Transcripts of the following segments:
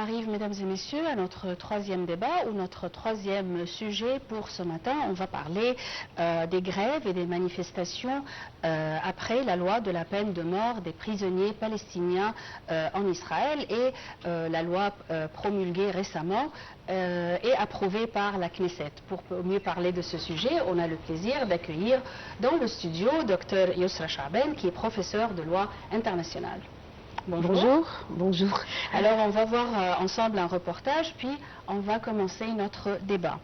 arrive, mesdames et messieurs, à notre troisième débat ou notre troisième sujet pour ce matin. On va parler des grèves et des manifestations après la loi de la peine de mort des prisonniers palestiniens en Israël et la loi promulguée récemment et approuvée par la Knesset. Pour mieux parler de ce sujet, on a le plaisir d'accueillir dans le studio Dr Yousra Chaaben, qui est professeur de loi internationale. Bonjour. Bonjour. Bonjour. Alors on va voir ensemble un reportage, puis on va commencer notre débat.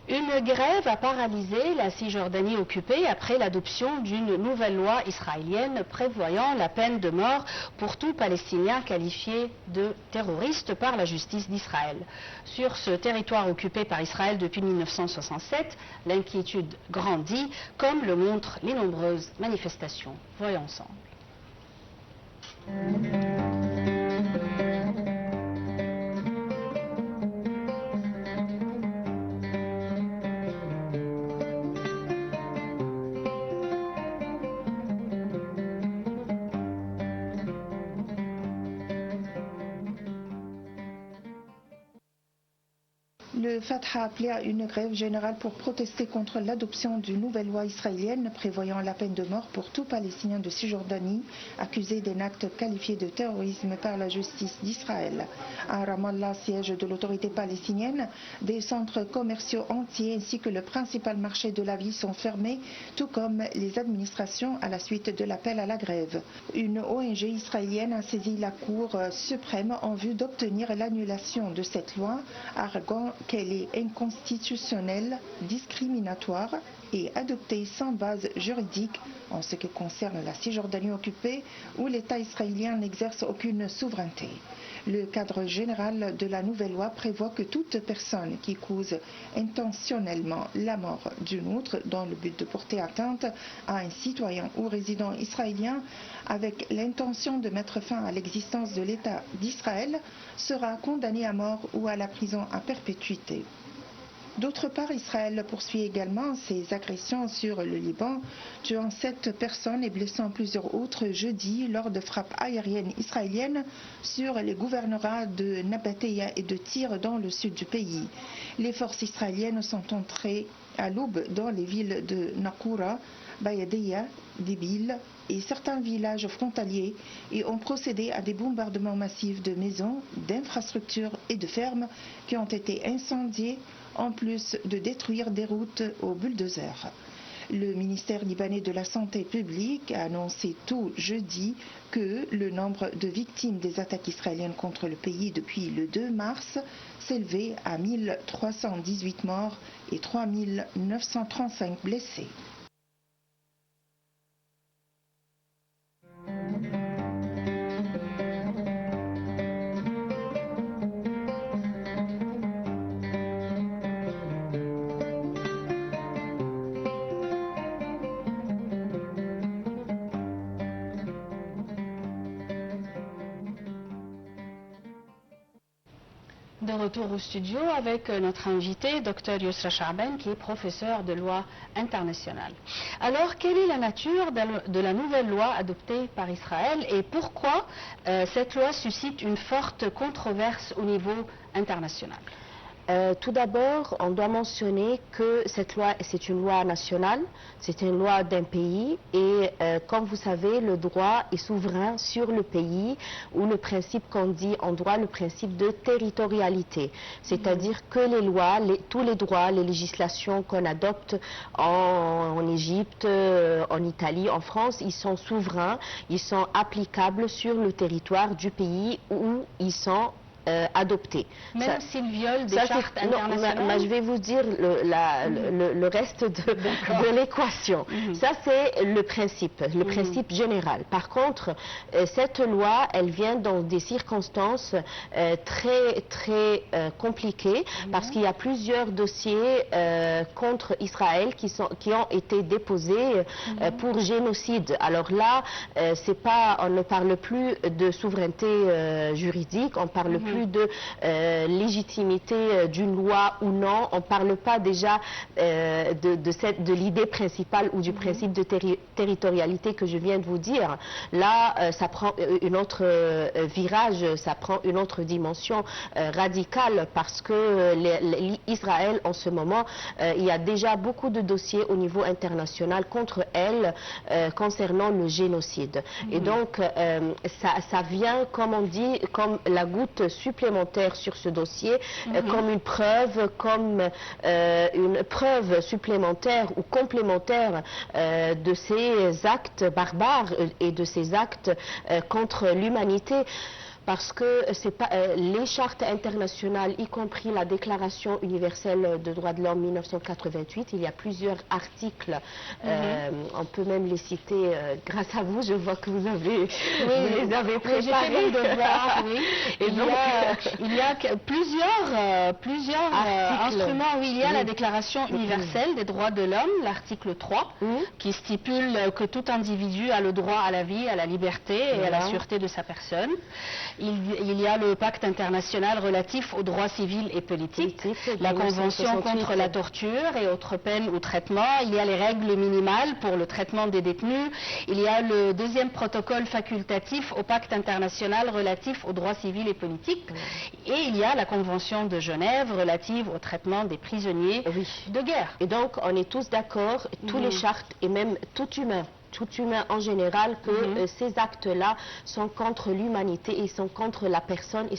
Une grève a paralysé la Cisjordanie occupée après l'adoption d'une nouvelle loi israélienne prévoyant la peine de mort pour tout Palestinien qualifié de terroriste par la justice d'Israël. Sur ce territoire occupé par Israël depuis 1967, l'inquiétude grandit, comme le montrent les nombreuses manifestations. Voyons ensemble. Le Fatah a appelé à une grève générale pour protester contre l'adoption d'une nouvelle loi israélienne prévoyant la peine de mort pour tout Palestinien de Cisjordanie accusé d'un acte qualifié de terrorisme par la justice d'Israël. À Ramallah, siège de l'autorité palestinienne, des centres commerciaux entiers ainsi que le principal marché de la ville sont fermés, tout comme les administrations à la suite de l'appel à la grève. Une ONG israélienne a saisi la Cour suprême en vue d'obtenir l'annulation de cette loi, arguant qu'elle est inconstitutionnelle, discriminatoire et adoptée sans base juridique en ce qui concerne la Cisjordanie occupée où l'État israélien n'exerce aucune souveraineté. Le cadre général de la nouvelle loi prévoit que toute personne qui cause intentionnellement la mort d'une autre dans le but de porter atteinte à un citoyen ou résident israélien avec l'intention de mettre fin à l'existence de l'État d'Israël sera condamnée à mort ou à la prison à perpétuité. D'autre part, Israël poursuit également ses agressions sur le Liban, tuant 7 personnes et blessant plusieurs autres jeudi lors de frappes aériennes israéliennes sur les gouvernorats de Nabatéa et de Tyr dans le sud du pays. Les forces israéliennes sont entrées à l'aube dans les villes de Nakoura, Bayadeya, Débil et certains villages frontaliers et ont procédé à des bombardements massifs de maisons, d'infrastructures et de fermes qui ont été incendiées, en plus de détruire des routes au bulldozer. Le ministère libanais de la Santé publique a annoncé tout jeudi que le nombre de victimes des attaques israéliennes contre le pays depuis le 2 mars s'élevait à 1318 morts et 3935 blessés. De retour au studio avec notre invité, Dr Yousra Chaaben, qui est professeur de loi internationale. Alors, quelle est la nature de la nouvelle loi adoptée par Israël et pourquoi cette loi suscite une forte controverse au niveau international ? Tout d'abord, on doit mentionner que cette loi, c'est une loi nationale, c'est une loi d'un pays et comme vous savez, le droit est souverain sur le pays où le principe qu'on dit en droit, le principe de territorialité. C'est-à-dire que les lois, tous les droits, les législations qu'on adopte en Égypte, en Italie, en France, ils sont souverains, ils sont applicables sur le territoire du pays où ils sont adoptés. Même s'ils violent des chartes internationales. Non, je vais vous dire le reste de l'équation. Ça, c'est le principe général. Par contre, cette loi, elle vient dans des circonstances très compliquées parce qu'il y a plusieurs dossiers contre Israël qui ont été déposés pour génocide. Alors là, on ne parle plus de souveraineté juridique, on parle plus plus de légitimité d'une loi ou non. On ne parle pas déjà de l'idée principale ou du principe de territorialité que je viens de vous dire. Là, ça prend une autre virage, ça prend une autre dimension radicale parce que Israël, en ce moment, il y a déjà beaucoup de dossiers au niveau international contre elle concernant le génocide. Et donc, ça vient, comme on dit, comme la goutte supplémentaire sur ce dossier, comme une preuve supplémentaire ou complémentaire de ces actes barbares et de ces actes contre l'humanité. Parce que les chartes internationales, y compris la Déclaration universelle des droits de l'homme 1988, il y a plusieurs articles, on peut même les citer grâce à vous, je vois que vous les avez préparés. J'ai fait mon devoir, oui. Et donc, il y a plusieurs instruments. Oui, il y a la Déclaration universelle des droits de l'homme, l'article 3, qui stipule que tout individu a le droit à la vie, à la liberté et à la sûreté de sa personne. Il y a le pacte international relatif aux droits civils et politiques, la convention contre la torture et autres peines ou traitements, il y a les règles minimales pour le traitement des détenus, il y a le deuxième protocole facultatif au pacte international relatif aux droits civils et politiques, et il y a la convention de Genève relative au traitement des prisonniers de guerre. Et donc on est tous d'accord, tous les chartes et même tout humain en général, que ces actes-là sont contre l'humanité, ils sont contre la personne et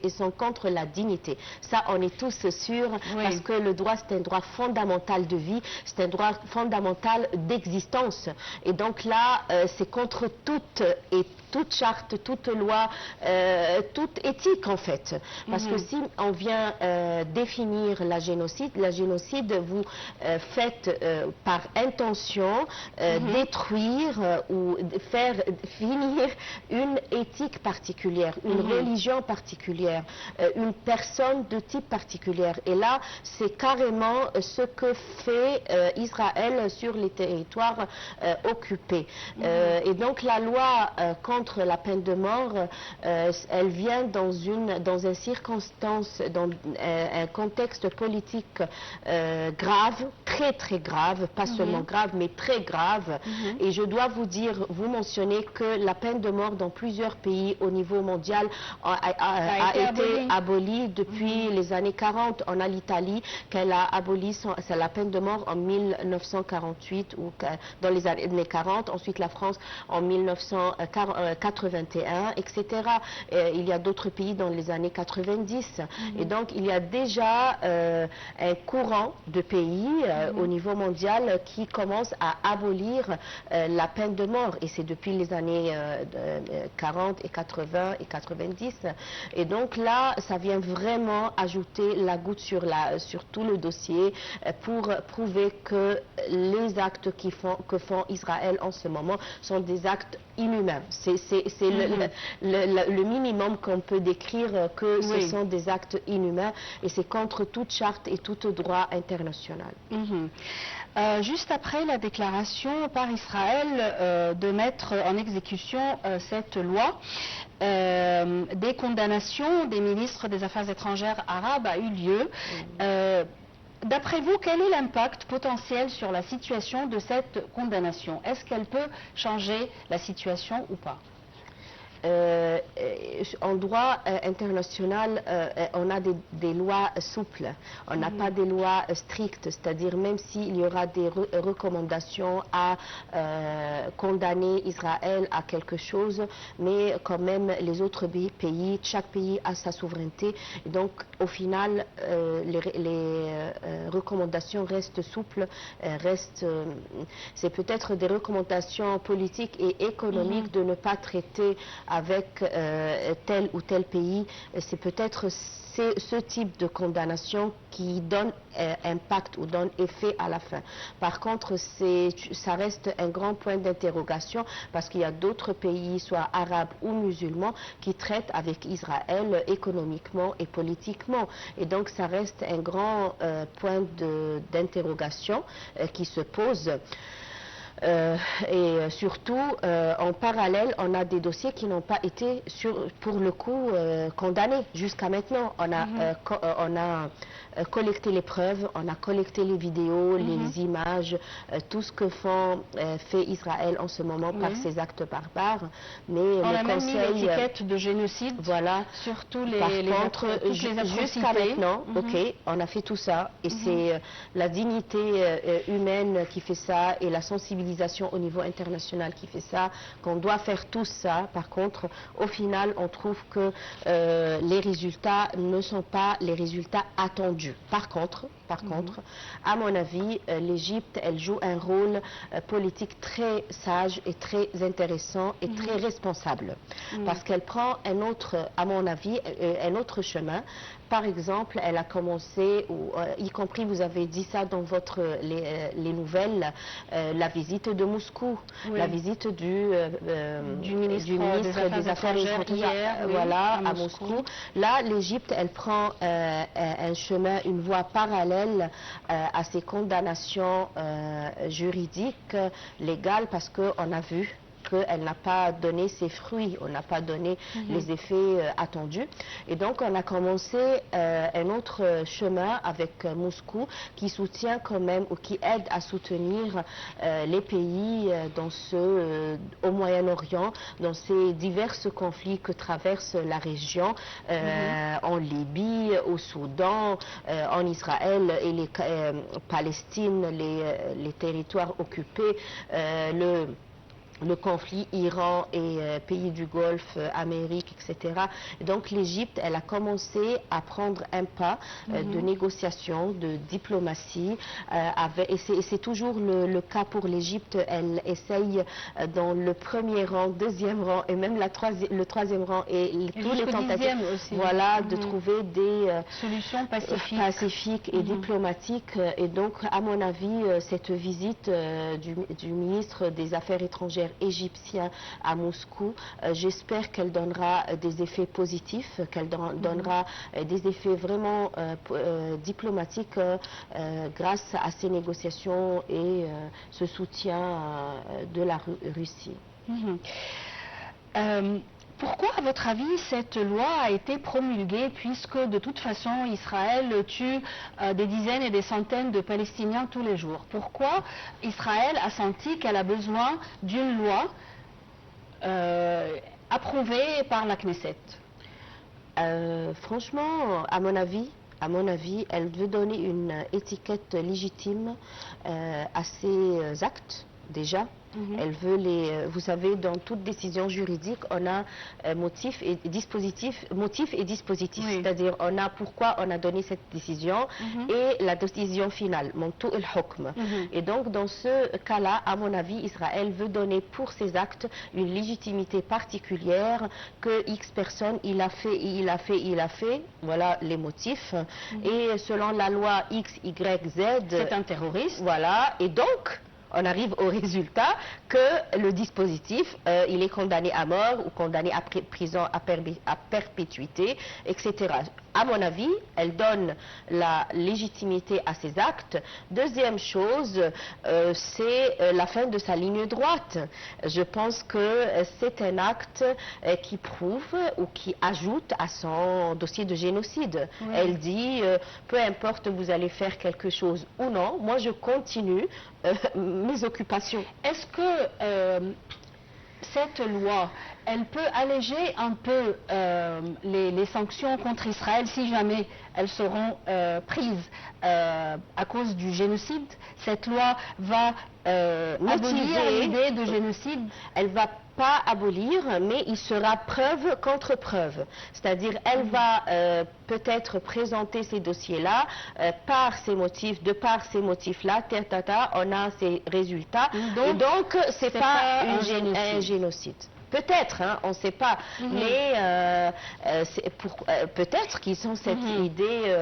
sont contre la dignité. Ça, on est tous sûrs, parce que le droit, c'est un droit fondamental de vie, c'est un droit fondamental d'existence. Et donc là, c'est contre toute charte, toute loi, toute éthique en fait. Parce que si on vient définir la génocide, vous faites par intention détruire ou faire finir une éthique particulière, une religion particulière, une personne de type particulière. Et là, c'est carrément ce que fait Israël sur les territoires occupés. Et donc la loi contre la peine de mort, elle vient dans une circonstance, dans un contexte politique grave, très très grave, pas seulement grave, mais très grave. Et je dois vous mentionner que la peine de mort dans plusieurs pays au niveau mondial a été abolie depuis les années 40. On a l'Italie qu'elle a aboli la peine de mort en 1948 ou dans les années 40. Ensuite la France en 1981, etc. Il y a d'autres pays dans les années 90. Et donc il y a déjà un courant de pays au niveau mondial qui commence à abolir la peine de mort, et c'est depuis les années 40 et 80 et 90. Et donc là, ça vient vraiment ajouter la goutte sur tout le dossier pour prouver que les actes que font Israël en ce moment sont des actes inhumains. C'est le minimum qu'on peut décrire, que ce sont des actes inhumains, et c'est contre toute charte et tout droit international. Juste après la déclaration par Israël de mettre en exécution cette loi, des condamnations des ministres des Affaires étrangères arabes a eu lieu. D'après vous, quel est l'impact potentiel sur la situation de cette condamnation? Est-ce qu'elle peut changer la situation ou pas? En droit international, on a des lois souples, on n'a pas des lois strictes, c'est-à-dire même s'il y aura des recommandations à condamner Israël à quelque chose, mais quand même les autres pays, chaque pays a sa souveraineté, et donc au final les recommandations restent souples, c'est peut-être des recommandations politiques et économiques de ne pas traiter avec tel ou tel pays. C'est peut-être ce type de condamnation qui donne impact ou donne effet à la fin. Par contre, ça reste un grand point d'interrogation, parce qu'il y a d'autres pays, soit arabes ou musulmans, qui traitent avec Israël économiquement et politiquement. Et donc ça reste un grand point d'interrogation qui se pose. Et surtout, en parallèle, on a des dossiers qui n'ont pas été, pour le coup, condamnés jusqu'à maintenant. On a collecté les preuves, on a collecté les vidéos, les images, tout ce que fait Israël en ce moment par ses actes barbares. Mais on le a même mis Conseil, l'étiquette de génocide, voilà, sur tous les, par contre, jusqu'à maintenant, ok, on a fait tout ça, et c'est la dignité humaine qui fait ça, et la sensibilisation au niveau international qui fait ça, qu'on doit faire tout ça. Par contre, au final, on trouve que les résultats ne sont pas les résultats attendus. Par contre, à mon avis, l'Égypte, elle joue un rôle politique très sage et très intéressant et très responsable, parce qu'elle prend un autre, à mon avis, un autre chemin. Par exemple, elle a commencé, y compris, vous avez dit ça dans les nouvelles, la visite de Moscou, la visite du ministre des Affaires étrangères voilà, à Moscou. Là, l'Égypte, elle prend un chemin, une voie parallèle à ces condamnations juridiques, légales, parce qu'on a vu qu'elle n'a pas donné ses fruits, on n'a pas donné les effets attendus. Et donc, on a commencé un autre chemin avec Moscou qui soutient quand même, ou qui aide à soutenir les pays au Moyen-Orient, dans ces divers conflits que traverse la région, en Libye, au Soudan, en Israël et les Palestine, les territoires occupés, le conflit Iran et pays du Golfe, Amérique, etc. Et donc l'Égypte, elle a commencé à prendre un pas de négociation, de diplomatie. Et c'est toujours le cas pour l'Égypte. Elle essaye dans le premier rang, deuxième rang et même le troisième rang et tous les tentatives aussi, voilà, de trouver des solutions pacifiques et diplomatiques. Et donc, à mon avis, cette visite du ministre des Affaires étrangères égyptien à Moscou, j'espère qu'elle donnera des effets positifs, qu'elle donnera des effets vraiment diplomatiques grâce à ces négociations et ce soutien de la Russie. Pourquoi, à votre avis, cette loi a été promulguée, puisque de toute façon Israël tue des dizaines et des centaines de Palestiniens tous les jours? Pourquoi Israël a senti qu'elle a besoin d'une loi approuvée par la Knesset? Franchement, à mon avis, elle veut donner une étiquette légitime à ces actes, déjà. Elle veut vous savez, dans toute décision juridique, on a motif et dispositif, c'est-à-dire on a pourquoi on a donné cette décision et la décision finale, montou el hukm. Et donc dans ce cas-là, à mon avis, Israël veut donner pour ces actes une légitimité particulière, que X personne, il a fait, voilà les motifs, et selon la loi X, Y, Z, c'est un terroriste. Voilà, et donc on arrive au résultat que le dispositif, il est condamné à mort ou condamné à prison à perpétuité, etc. À mon avis, elle donne la légitimité à ces actes. Deuxième chose, c'est la fin de sa ligne droite. Je pense que c'est un acte qui prouve ou qui ajoute à son dossier de génocide. Elle dit, peu importe vous allez faire quelque chose ou non, moi je continue mes occupations. Est-ce que cette loi, elle peut alléger un peu les sanctions contre Israël si jamais elles seront prises à cause du génocide? Cette loi va abolir l'idée de génocide? Elle va pas abolir, mais il sera preuve contre preuve. C'est-à-dire, elle va peut-être présenter ces dossiers-là par ces motifs, de par ces motifs-là, on a ces résultats. Donc, c'est pas un génocide. Peut-être, hein, on ne sait pas, mais peut-être qu'ils ont cette idée.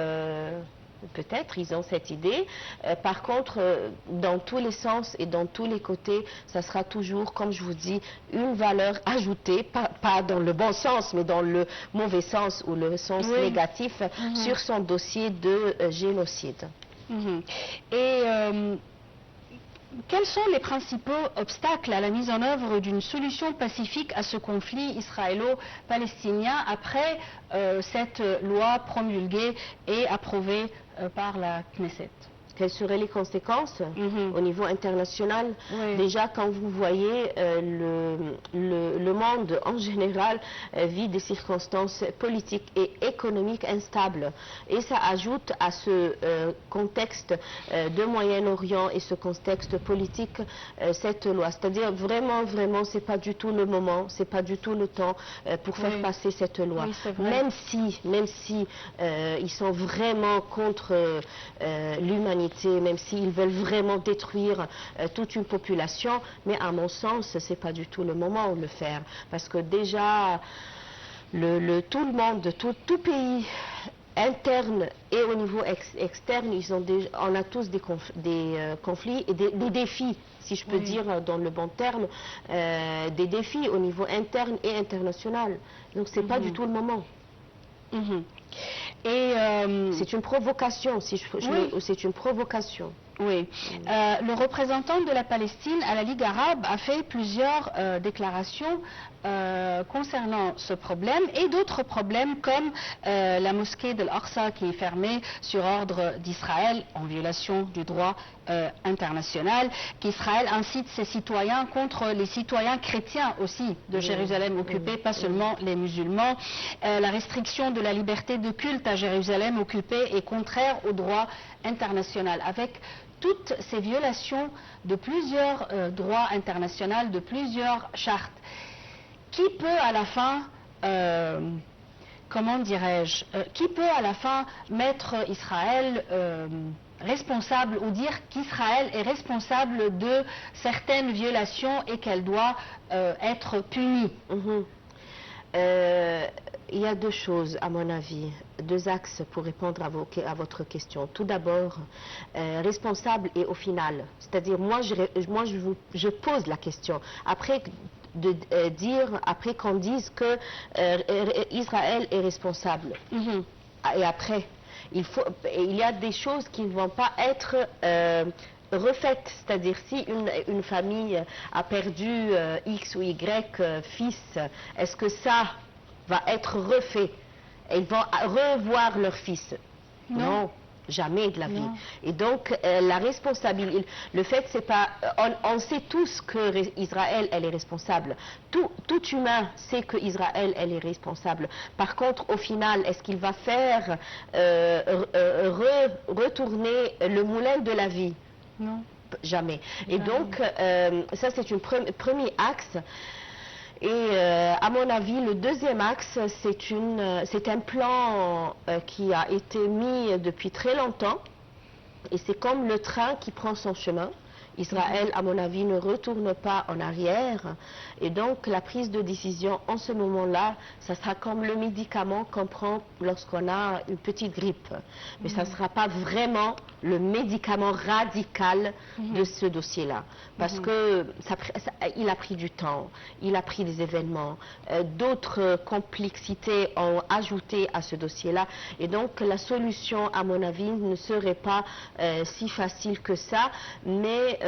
Peut-être, ils ont cette idée. Par contre, dans tous les sens et dans tous les côtés, ça sera toujours, comme je vous dis, une valeur ajoutée, pas dans le bon sens, mais dans le mauvais sens ou le sens négatif sur son dossier de génocide. Et quels sont les principaux obstacles à la mise en œuvre d'une solution pacifique à ce conflit israélo-palestinien après cette loi promulguée et approuvée par la Knesset? Quelles seraient les conséquences au niveau international? Déjà, quand vous voyez le monde en général vit des circonstances politiques et économiques instables. Et ça ajoute à ce contexte de Moyen-Orient et ce contexte politique cette loi. C'est-à-dire vraiment, c'est pas du tout le moment, c'est pas du tout le temps pour faire passer cette loi. Même si ils sont vraiment contre l'humanité, même s'ils veulent vraiment détruire toute une population, mais à mon sens, c'est pas du tout le moment de le faire, parce que déjà, tout le monde, tout pays interne et au niveau externe, on a tous des conflits et des défis, si je peux dire dans le bon terme, des défis au niveau interne et international. Donc c'est pas du tout le moment. Et c'est une provocation, c'est une provocation. Oui. Le représentant de la Palestine à la Ligue arabe a fait plusieurs déclarations concernant ce problème et d'autres problèmes comme la mosquée de l'Aqsa qui est fermée sur ordre d'Israël en violation du droit international, qu'Israël incite ses citoyens contre les citoyens chrétiens aussi de Jérusalem occupée, pas seulement les musulmans. La restriction de la liberté de culte à Jérusalem occupée est contraire au droit international. Avec toutes ces violations de plusieurs droits internationaux, de plusieurs chartes, qui peut à la fin, comment dirais-je, qui peut à la fin mettre Israël responsable ou dire qu'Israël est responsable de certaines violations et qu'elle doit être punie? Il y a deux choses, à mon avis, deux axes pour répondre à votre question. Tout d'abord, responsable et au final. C'est-à-dire, moi, je pose la question. Après après qu'on dise que Israël est responsable. Et après, il y a des choses qui ne vont pas être refaites, c'est-à-dire si une famille a perdu X ou Y fils, est-ce que ça va être refait? Ils vont revoir leur fils? Non, jamais de la vie. Et donc la responsabilité, le fait c'est pas, on sait tous que Israël elle est responsable. Tout humain sait que Israël elle est responsable. Par contre, au final, est-ce qu'il va faire retourner le moulin de la vie? Non. Jamais. Et donc, ça c'est un premier axe. Et à mon avis, le deuxième axe, c'est un plan qui a été mis depuis très longtemps. Et c'est comme le train qui prend son chemin. Israël, à mon avis, ne retourne pas en arrière. Et donc, la prise de décision en ce moment-là, ça sera comme le médicament qu'on prend lorsqu'on a une petite grippe. Mais ça ne sera pas vraiment le médicament radical de ce dossier-là. Parce que il a pris du temps, il a pris des événements, d'autres complexités ont ajouté à ce dossier-là. Et donc, la solution, à mon avis, ne serait pas si facile que ça, mais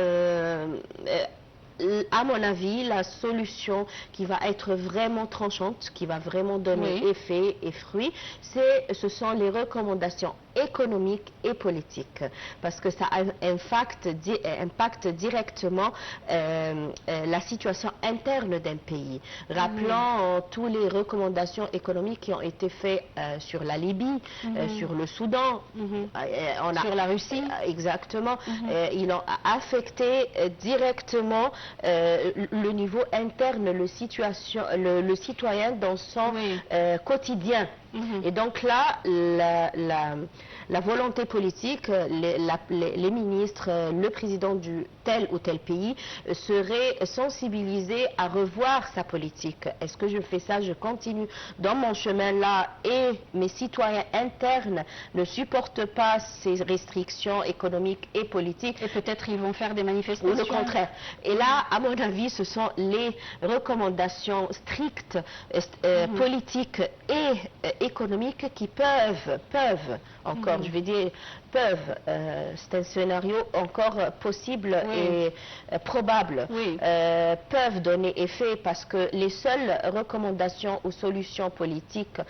à mon avis, la solution qui va être vraiment tranchante, qui va vraiment donner effet et fruit, ce sont les recommandations économiques et politiques, parce que ça impacte directement la situation interne d'un pays. Rappelons toutes les recommandations économiques qui ont été faites sur la Libye, sur le Soudan, sur la Russie. Exactement. Ils ont affecté directement le niveau interne, le citoyen dans son quotidien. Et donc là, la volonté politique, les ministres, le président du tel ou tel pays seraient sensibilisés à revoir sa politique. Est-ce que je fais ça, je continue dans mon chemin là et mes citoyens internes ne supportent pas ces restrictions économiques et politiques? Et peut-être ils vont faire des manifestations. Ou le contraire. Et là, à mon avis, ce sont les recommandations strictes, politiques et économiques qui peuvent encore, je vais dire, c'est un scénario encore possible et probable, peuvent donner effet parce que les seules recommandations ou solutions politiques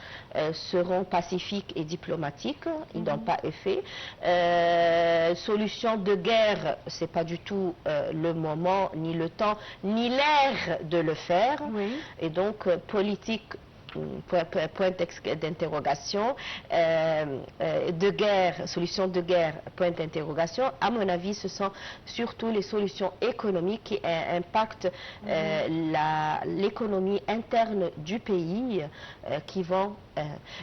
seront pacifiques et diplomatiques, ils n'ont pas effet. Solution de guerre, c'est pas du tout le moment, ni le temps, ni l'air de le faire. Et donc, politique, point d'interrogation, de guerre, solution de guerre, point d'interrogation. À mon avis, ce sont surtout les solutions économiques qui impactent l'économie interne du pays qui vont...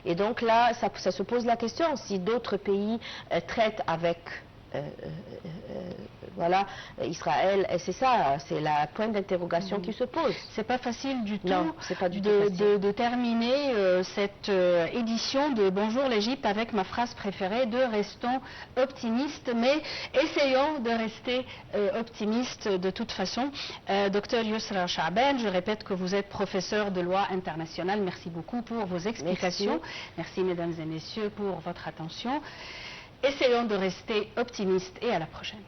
et donc là, ça se pose la question, si d'autres pays traitent avec... voilà, Israël, c'est ça, c'est la point d'interrogation qui se pose. C'est pas facile du tout, de terminer cette édition de Bonjour l'Égypte avec ma phrase préférée de restons optimistes, mais essayons de rester optimistes de toute façon. Docteur Yousra Chaaben, je répète que vous êtes professeur de loi internationale. Merci beaucoup pour vos explications. Merci mesdames et messieurs pour votre attention. Essayons de rester optimistes et à la prochaine.